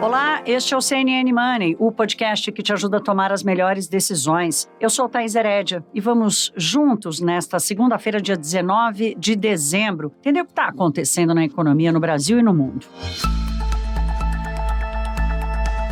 Olá, este é o CNN Money, o podcast que te ajuda a tomar as melhores decisões. Eu sou Thaís Herédia e vamos juntos nesta segunda-feira, dia 19 de dezembro, entender o que está acontecendo na economia no Brasil e no mundo.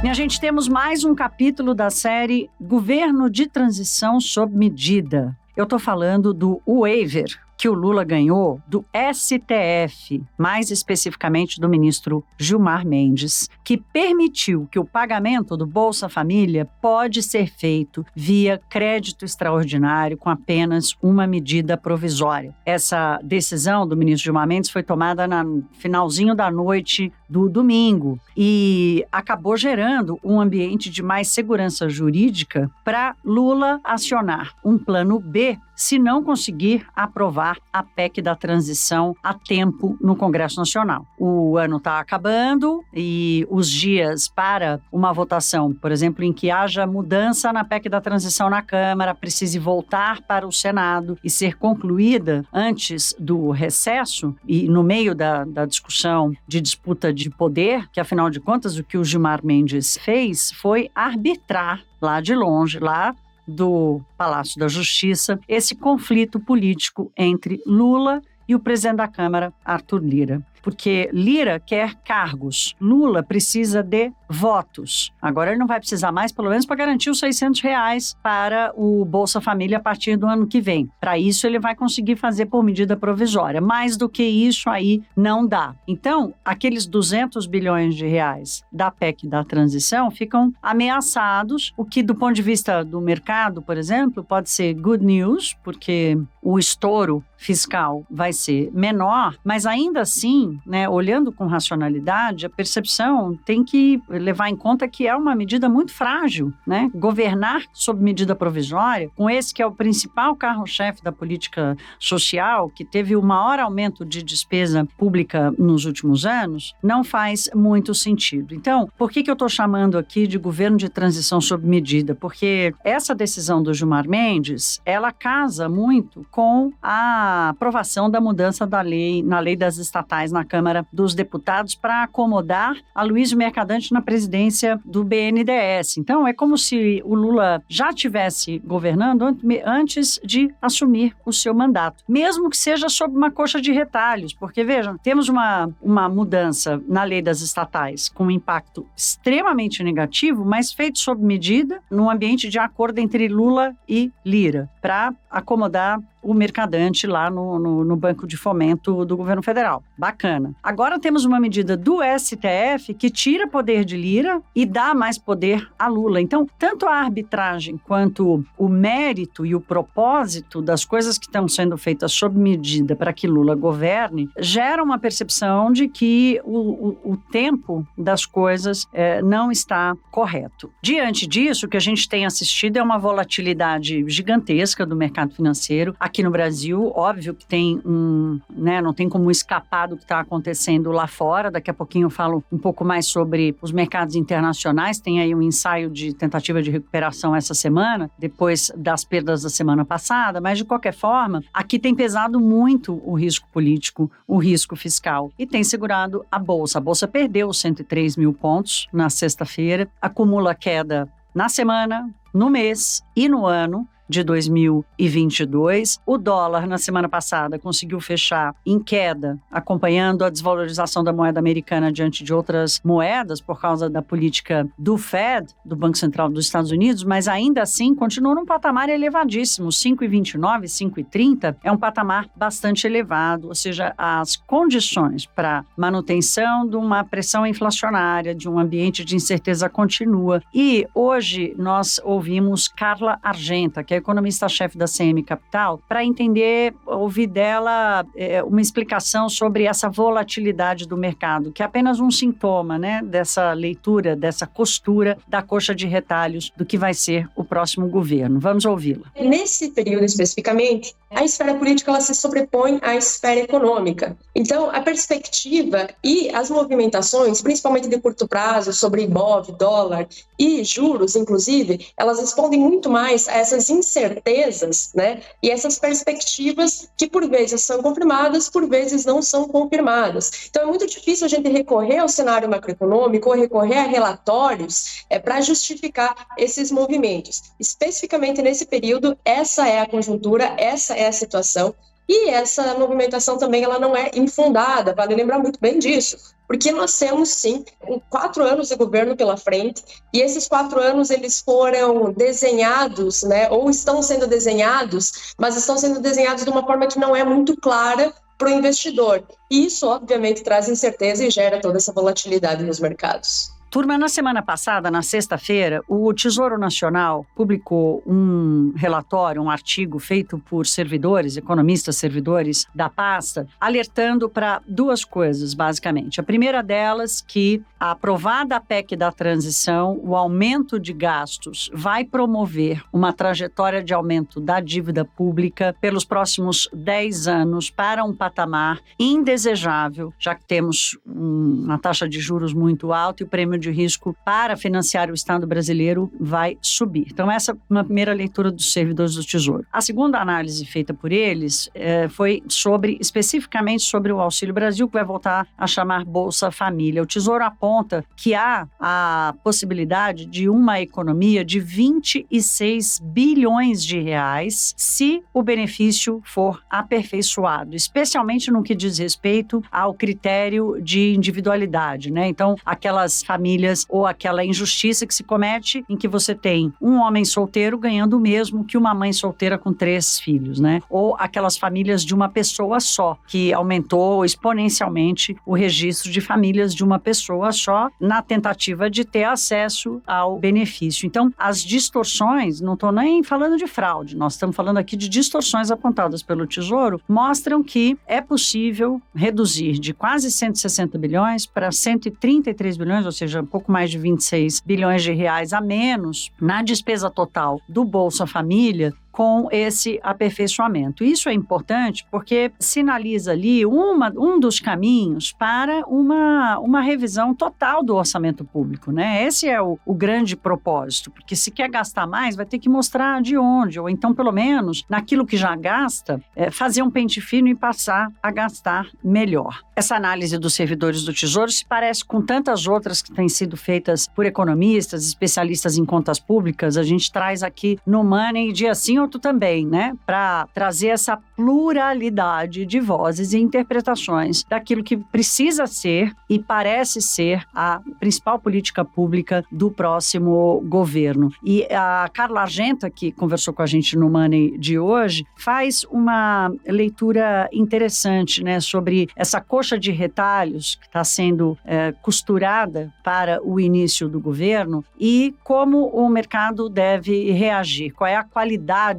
Minha gente, temos mais um capítulo da série Governo de Transição sob Medida. Eu estou falando do waiver que o Lula ganhou do STF, mais especificamente do ministro Gilmar Mendes, que permitiu que o pagamento do Bolsa Família pode ser feito via crédito extraordinário com apenas uma medida provisória. Essa decisão do ministro Gilmar Mendes foi tomada no finalzinho da noite do domingo e acabou gerando um ambiente de mais segurança jurídica para Lula acionar um plano B se não conseguir aprovar a PEC da transição a tempo no Congresso Nacional. O ano está acabando e os dias para uma votação, por exemplo, em que haja mudança na PEC da transição na Câmara, precise voltar para o Senado e ser concluída antes do recesso e no meio da discussão de disputa de poder, que afinal de contas o que o Gilmar Mendes fez foi arbitrar lá de longe, lá do Palácio da Justiça, esse conflito político entre Lula e o presidente da Câmara, Arthur Lira. Porque Lira quer cargos, Lula precisa de votos. Agora ele não vai precisar mais, pelo menos para garantir os R$600 para o Bolsa Família a partir do ano que vem. Para isso ele vai conseguir fazer por medida provisória. Mais do que isso aí não dá. Então, aqueles 200 bilhões de reais da PEC da transição ficam ameaçados, o que do ponto de vista do mercado, por exemplo, pode ser good news, porque o estouro fiscal vai ser menor, mas ainda assim, né, olhando com racionalidade, a percepção tem que levar em conta que é uma medida muito frágil, né? Governar sob medida provisória, com esse que é o principal carro-chefe da política social, que teve o maior aumento de despesa pública nos últimos anos, não faz muito sentido. Então, por que eu estou chamando aqui de governo de transição sob medida? Porque essa decisão do Gilmar Mendes, ela casa muito com a aprovação da mudança da lei, na lei das estatais na Câmara dos Deputados para acomodar Aloysio Mercadante na presidência do BNDES. Então, é como se o Lula já estivesse governando antes de assumir o seu mandato, mesmo que seja sob uma coxa de retalhos, porque, vejam, temos uma mudança na lei das estatais com um impacto extremamente negativo, mas feito sob medida, num ambiente de acordo entre Lula e Lira, para acomodar o Mercadante lá no Banco de Fomento do governo federal. Bacana. Agora temos uma medida do STF que tira poder de Lira e dá mais poder a Lula. Então, tanto a arbitragem quanto o mérito e o propósito das coisas que estão sendo feitas sob medida para que Lula governe, gera uma percepção de que o tempo das coisas não está correto. Diante disso, o que a gente tem assistido é uma volatilidade gigantesca do mercado financeiro. Aqui no Brasil, óbvio que tem não tem como escapar do que está acontecendo lá fora. Daqui a pouquinho eu falo um pouco mais sobre os mercados internacionais. Tem aí um ensaio de tentativa de recuperação essa semana, depois das perdas da semana passada, mas de qualquer forma, aqui tem pesado muito o risco político, o risco fiscal e tem segurado a Bolsa. A Bolsa perdeu 103 mil pontos na sexta-feira, acumula queda na semana, no mês e no ano de 2022. O dólar, na semana passada, conseguiu fechar em queda, acompanhando a desvalorização da moeda americana diante de outras moedas por causa da política do Fed, do Banco Central dos Estados Unidos, mas ainda assim continua num patamar elevadíssimo. 5,29, 5,30 é um patamar bastante elevado, ou seja, as condições para manutenção de uma pressão inflacionária, de um ambiente de incerteza continua. E hoje nós ouvimos Carla Argenta, que é economista-chefe da CM Capital, para ouvir dela uma explicação sobre essa volatilidade do mercado, que é apenas um sintoma, né, dessa leitura, dessa costura da coxa de retalhos do que vai ser o próximo governo. Vamos ouvi-la. Nesse período especificamente, a esfera política ela se sobrepõe à esfera econômica. Então, a perspectiva e as movimentações, principalmente de curto prazo, sobre IBOV, dólar e juros, inclusive, elas respondem muito mais a essas incertezas incertezas, né? E essas perspectivas que por vezes são confirmadas, por vezes não são confirmadas. Então é muito difícil a gente recorrer ao cenário macroeconômico ou recorrer a relatórios para justificar esses movimentos. Especificamente nesse período, essa é a conjuntura, essa é a situação. E essa movimentação também ela não é infundada, vale lembrar muito bem disso, porque nós temos, sim, 4 anos de governo pela frente, e esses 4 anos eles foram desenhados, né, ou estão sendo desenhados, mas estão sendo desenhados de uma forma que não é muito clara para o investidor. E isso, obviamente, traz incerteza e gera toda essa volatilidade nos mercados. Turma, na semana passada, na sexta-feira, o Tesouro Nacional publicou um relatório, um artigo feito por servidores, economistas servidores da pasta, alertando para 2 coisas, basicamente. A primeira delas, que a aprovada PEC da transição, o aumento de gastos, vai promover uma trajetória de aumento da dívida pública pelos próximos 10 anos para um patamar indesejável, já que temos uma taxa de juros muito alta e o prêmio de risco para financiar o Estado brasileiro vai subir. Então, essa é uma primeira leitura dos servidores do Tesouro. A segunda análise feita por eles foi especificamente sobre o Auxílio Brasil, que vai voltar a chamar Bolsa Família. O Tesouro aponta que há a possibilidade de uma economia de 26 bilhões de reais se o benefício for aperfeiçoado, especialmente no que diz respeito ao critério de individualidade, né? Então, aquelas famílias ou aquela injustiça que se comete em que você tem um homem solteiro ganhando o mesmo que uma mãe solteira com 3 filhos, né? Ou aquelas famílias de uma pessoa só, que aumentou exponencialmente o registro de famílias de uma pessoa só na tentativa de ter acesso ao benefício. Então, as distorções, não estou nem falando de fraude, nós estamos falando aqui de distorções apontadas pelo Tesouro, mostram que é possível reduzir de quase 160 bilhões para 133 bilhões, ou seja, um pouco mais de 26 bilhões de reais a menos na despesa total do Bolsa Família com esse aperfeiçoamento. Isso é importante porque sinaliza ali um dos caminhos para uma revisão total do orçamento público, né? Esse é o grande propósito, porque se quer gastar mais, vai ter que mostrar de onde, ou então, pelo menos, naquilo que já gasta, fazer um pente fino e passar a gastar melhor. Essa análise dos servidores do Tesouro se parece com tantas outras que têm sido feitas por economistas, especialistas em contas públicas. A gente traz aqui no Money dia sim outro também, né? Para trazer essa pluralidade de vozes e interpretações daquilo que precisa ser e parece ser a principal política pública do próximo governo. E a Carla Argenta, que conversou com a gente no Money de hoje, faz uma leitura interessante, né, sobre essa coxa de retalhos que está sendo costurada para o início do governo e como o mercado deve reagir, qual é a qualidade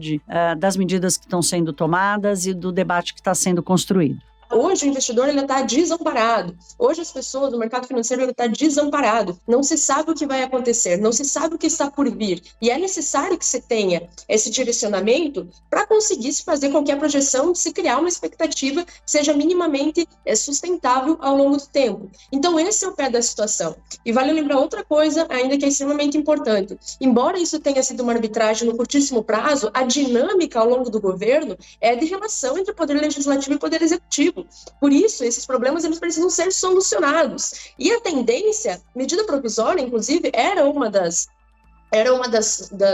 das medidas que estão sendo tomadas e do debate que está sendo construído. Hoje o investidor está desamparado. Hoje as pessoas, o mercado financeiro está desamparado. Não se sabe o que vai acontecer, não se sabe o que está por vir. E é necessário que se tenha esse direcionamento para conseguir se fazer com que a projeção se criar uma expectativa que seja minimamente sustentável ao longo do tempo. Então esse é o pé da situação. E vale lembrar outra coisa ainda que é extremamente importante. Embora isso tenha sido uma arbitragem no curtíssimo prazo, a dinâmica ao longo do governo é de relação entre o poder legislativo e o poder executivo. Por isso, esses problemas eles precisam ser solucionados. E a tendência, medida provisória, inclusive, era uma das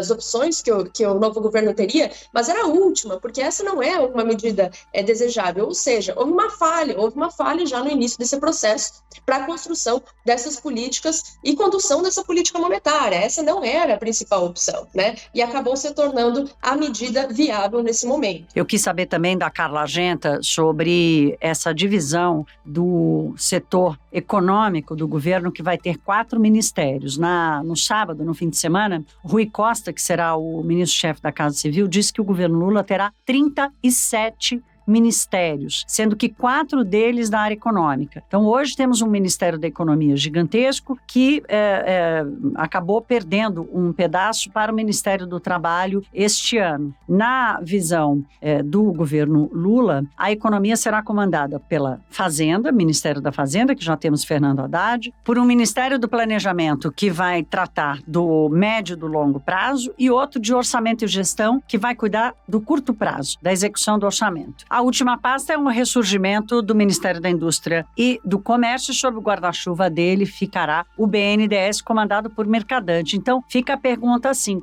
opções que o novo governo teria, mas era a última, porque essa não é uma medida desejável, ou seja, houve uma falha já no início desse processo para a construção dessas políticas e condução dessa política monetária. Essa não era a principal opção, né? E acabou se tornando a medida viável nesse momento. Eu quis saber também da Carla Argenta sobre essa divisão do setor econômico do governo, que vai ter 4 ministérios. No sábado, no fim de semana, Rui Costa, que será o ministro-chefe da Casa Civil, disse que o governo Lula terá 37 ministérios, sendo que 4 deles da área econômica. Então, hoje temos um Ministério da Economia gigantesco que acabou perdendo um pedaço para o Ministério do Trabalho este ano. Na visão do governo Lula, a economia será comandada pela Fazenda, Ministério da Fazenda, que já temos Fernando Haddad, por um Ministério do Planejamento, que vai tratar do médio e do longo prazo, e outro de Orçamento e Gestão, que vai cuidar do curto prazo, da execução do orçamento. A última pasta é um ressurgimento do Ministério da Indústria e do Comércio, sob o guarda-chuva dele ficará o BNDES, comandado por Mercadante. Então, fica a pergunta assim,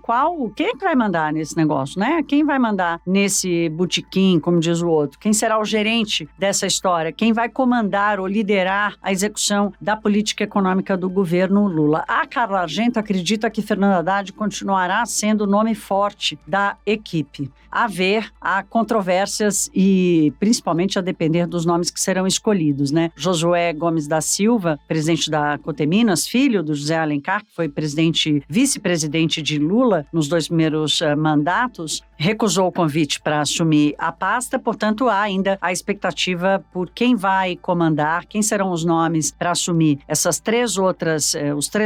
quem é que vai mandar nesse negócio, né? Quem vai mandar nesse botequim, como diz o outro? Quem será o gerente dessa história? Quem vai comandar ou liderar a execução da política econômica do governo Lula? A Carla Argento acredita que Fernando Haddad continuará sendo o nome forte da equipe. Há controvérsias e principalmente a depender dos nomes que serão escolhidos, né? Josué Gomes da Silva, presidente da Coteminas, filho do José Alencar, que foi vice-presidente de Lula nos 2 primeiros mandatos, recusou o convite para assumir a pasta, portanto, há ainda a expectativa por quem vai comandar, quem serão os nomes para assumir os 3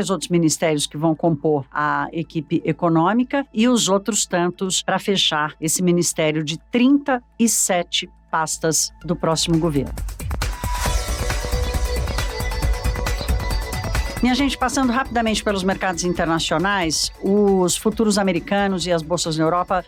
outros ministérios que vão compor a equipe econômica e os outros tantos para fechar esse ministério de 37 pastas do próximo governo. Minha gente, passando rapidamente pelos mercados internacionais, os futuros americanos e as bolsas na Europa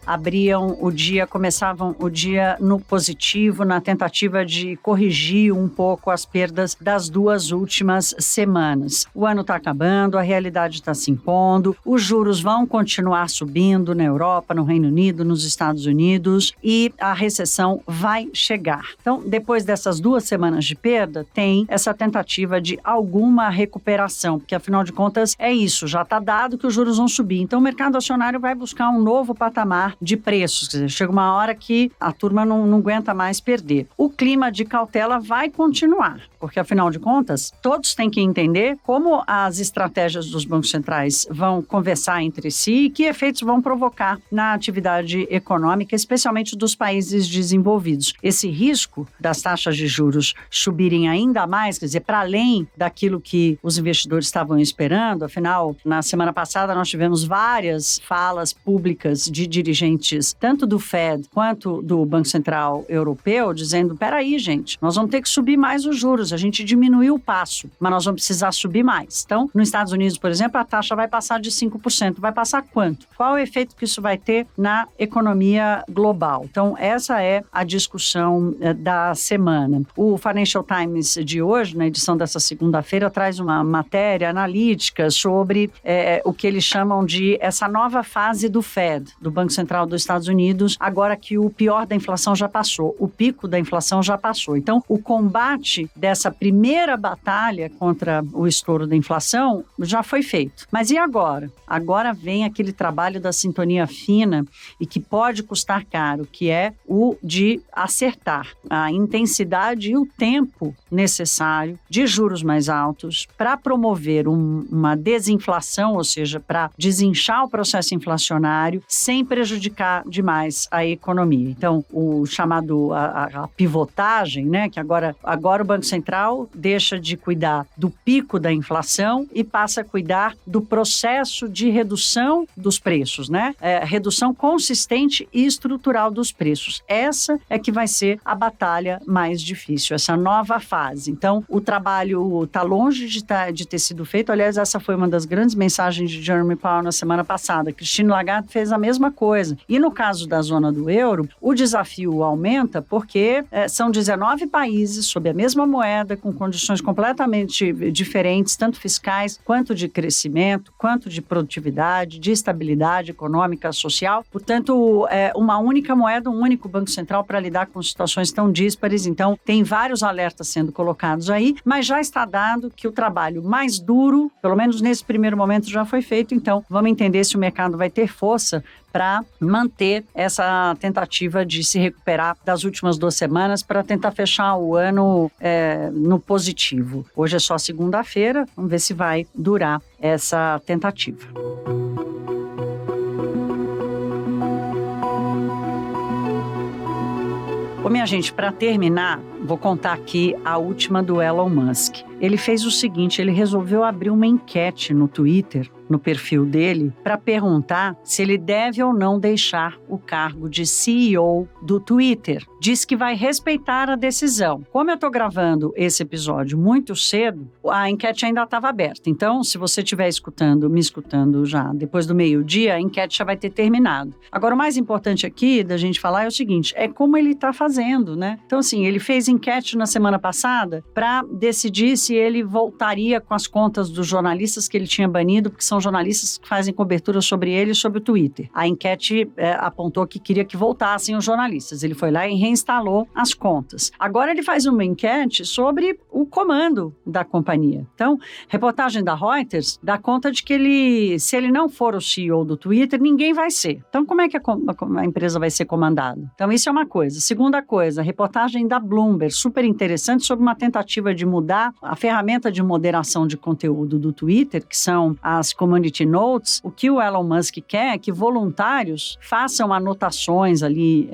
começavam o dia no positivo, na tentativa de corrigir um pouco as perdas das 2 últimas semanas. O ano está acabando, a realidade está se impondo, os juros vão continuar subindo na Europa, no Reino Unido, nos Estados Unidos e a recessão vai chegar. Então, depois dessas 2 semanas de perda, tem essa tentativa de alguma recuperação, porque afinal de contas é isso, já está dado que os juros vão subir. Então o mercado acionário vai buscar um novo patamar de preços, quer dizer, chega uma hora que a turma não aguenta mais perder. O clima de cautela vai continuar, porque afinal de contas todos têm que entender como as estratégias dos bancos centrais vão conversar entre si e que efeitos vão provocar na atividade econômica, especialmente dos países desenvolvidos. Esse risco das taxas de juros subirem ainda mais, quer dizer, para além daquilo que os investidores estavam esperando, afinal, na semana passada nós tivemos várias falas públicas de dirigentes, tanto do Fed quanto do Banco Central Europeu, dizendo, peraí, gente, nós vamos ter que subir mais os juros, a gente diminuiu o passo, mas nós vamos precisar subir mais. Então, nos Estados Unidos, por exemplo, a taxa vai passar de 5%, vai passar quanto? Qual o efeito que isso vai ter na economia global? Então, essa é a discussão da semana. O Financial Times de hoje, na edição dessa segunda-feira, traz uma matéria analítica sobre o que eles chamam de essa nova fase do Fed, do Banco Central dos Estados Unidos, agora que o pior da inflação já passou, o pico da inflação já passou. Então, o combate dessa primeira batalha contra o estouro da inflação já foi feito. Mas e agora? Agora vem aquele trabalho da sintonia fina e que pode custar caro, que é o de acertar a intensidade e o tempo necessário de juros mais altos para promover uma desinflação, ou seja, para desinchar o processo inflacionário sem prejudicar demais a economia. Então, o chamado a pivotagem, né, que agora o Banco Central deixa de cuidar do pico da inflação e passa a cuidar do processo de redução dos preços, né? Redução consistente e estrutural dos preços. Essa é que vai ser a batalha mais difícil, essa nova fase. Então, o trabalho está longe de ter sido feito. Aliás, essa foi uma das grandes mensagens de Jerome Powell na semana passada. Christine Lagarde fez a mesma coisa. E no caso da zona do euro, o desafio aumenta porque são 19 países sob a mesma moeda, com condições completamente diferentes, tanto fiscais, quanto de crescimento, quanto de produtividade, de estabilidade econômica, social. Portanto, uma única moeda, um único Banco Central para lidar com situações tão díspares. Então, tem vários alertas sendo colocados aí, mas já está dado que o trabalho mais duro, pelo menos nesse primeiro momento, já foi feito. Então, vamos entender se o mercado vai ter força para manter essa tentativa de se recuperar das últimas 2 semanas para tentar fechar o ano no positivo. Hoje é só segunda-feira, vamos ver se vai durar essa tentativa. Ô, minha gente, para terminar, vou contar aqui a última do Elon Musk. Ele fez o seguinte, ele resolveu abrir uma enquete no Twitter, no perfil dele, para perguntar se ele deve ou não deixar o cargo de CEO do Twitter. Diz que vai respeitar a decisão. Como eu estou gravando esse episódio muito cedo, a enquete ainda estava aberta. Então, se você estiver me escutando já depois do meio-dia, a enquete já vai ter terminado. Agora, o mais importante aqui da gente falar é o seguinte, é como ele está fazendo, né? Então, assim, ele fez enquete na semana passada para decidir se ele voltaria com as contas dos jornalistas que ele tinha banido, porque são jornalistas que fazem cobertura sobre ele e sobre o Twitter. A enquete apontou que queria que voltassem os jornalistas. Ele foi lá e reinstalou as contas. Agora ele faz uma enquete sobre o comando da companhia. Então, reportagem da Reuters dá conta de que se ele não for o CEO do Twitter, ninguém vai ser. Então, como é que a empresa vai ser comandada? Então, isso é uma coisa. Segunda coisa, reportagem da Bloomberg, super interessante, sobre uma tentativa de mudar a ferramenta de moderação de conteúdo do Twitter, que são as Community Notes. O que o Elon Musk quer é que voluntários façam anotações ali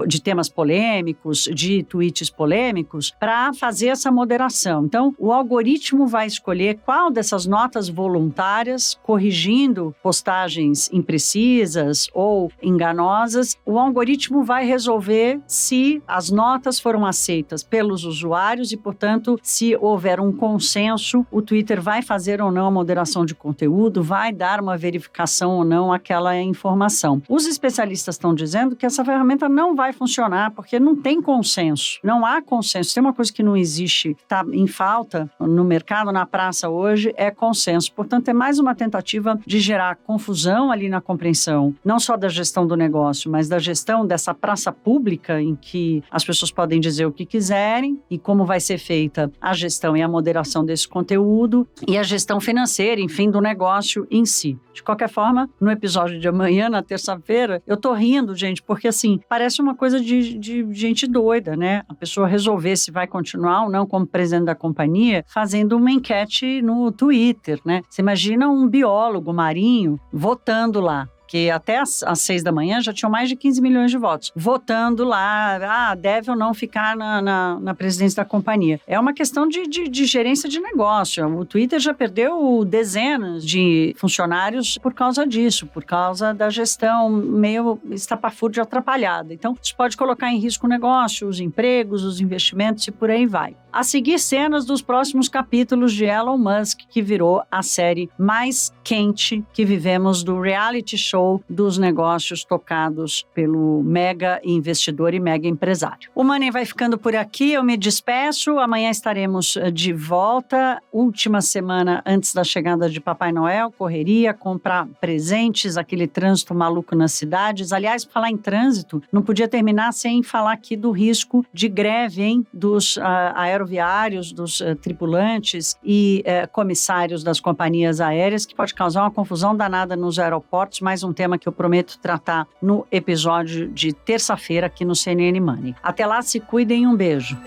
de temas polêmicos, de tweets polêmicos, para fazer essa moderação. Então, o algoritmo vai escolher qual dessas notas voluntárias, corrigindo postagens imprecisas ou enganosas, o algoritmo vai resolver se as notas foram aceitas pelos usuários e, portanto, se houver um consenso, o Twitter vai fazer ou não a moderação de conteúdo, vai dar uma verificação ou não àquela informação. Os especialistas estão dizendo que essa ferramenta não vai funcionar porque não tem consenso. Não há consenso. Tem uma coisa que não existe, está em falta no mercado, na praça hoje, é consenso. Portanto, é mais uma tentativa de gerar confusão ali na compreensão, não só da gestão do negócio, mas da gestão dessa praça pública em que as pessoas podem dizer o que quiserem e como vai ser feita a gestão e a moderação desse conteúdo e a gestão financeira, enfim, do negócio em si. De qualquer forma, no episódio de amanhã, na terça-feira, eu tô rindo, gente, porque assim, parece uma coisa de gente doida, né? A pessoa resolver se vai continuar ou não como presidente da companhia, fazendo uma enquete no Twitter, né? Você imagina um biólogo marinho votando lá, que até às 6 da manhã já tinham mais de 15 milhões de votos, votando lá, deve ou não ficar na presidência da companhia. É uma questão de gerência de negócio. O Twitter já perdeu dezenas de funcionários por causa disso, por causa da gestão meio estapafúrdia atrapalhada. Então, isso pode colocar em risco o negócio, os empregos, os investimentos e por aí vai. A seguir, cenas dos próximos capítulos de Elon Musk, que virou a série mais quente que vivemos do reality show dos negócios tocados pelo mega investidor e mega empresário. O Money vai ficando por aqui, eu me despeço, amanhã estaremos de volta, última semana antes da chegada de Papai Noel, correria, comprar presentes, aquele trânsito maluco nas cidades. Aliás, falar em trânsito, não podia terminar sem falar aqui do risco de greve, hein, dos aeroviários, dos tripulantes e comissários das companhias aéreas, que pode causar uma confusão danada nos aeroportos, mais um tema que eu prometo tratar no episódio de terça-feira aqui no CNN Money. Até lá, se cuidem, um beijo.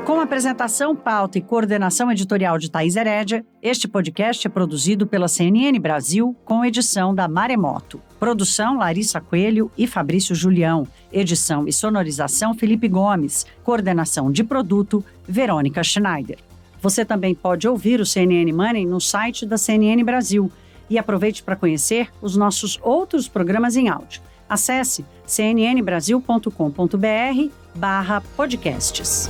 Com apresentação, pauta e coordenação editorial de Thaís Herédia, este podcast é produzido pela CNN Brasil com edição da Maremoto. Produção Larissa Coelho e Fabrício Julião. Edição e sonorização Felipe Gomes. Coordenação de produto Verônica Schneider. Você também pode ouvir o CNN Money no site da CNN Brasil. E aproveite para conhecer os nossos outros programas em áudio. Acesse cnnbrasil.com.br/podcasts.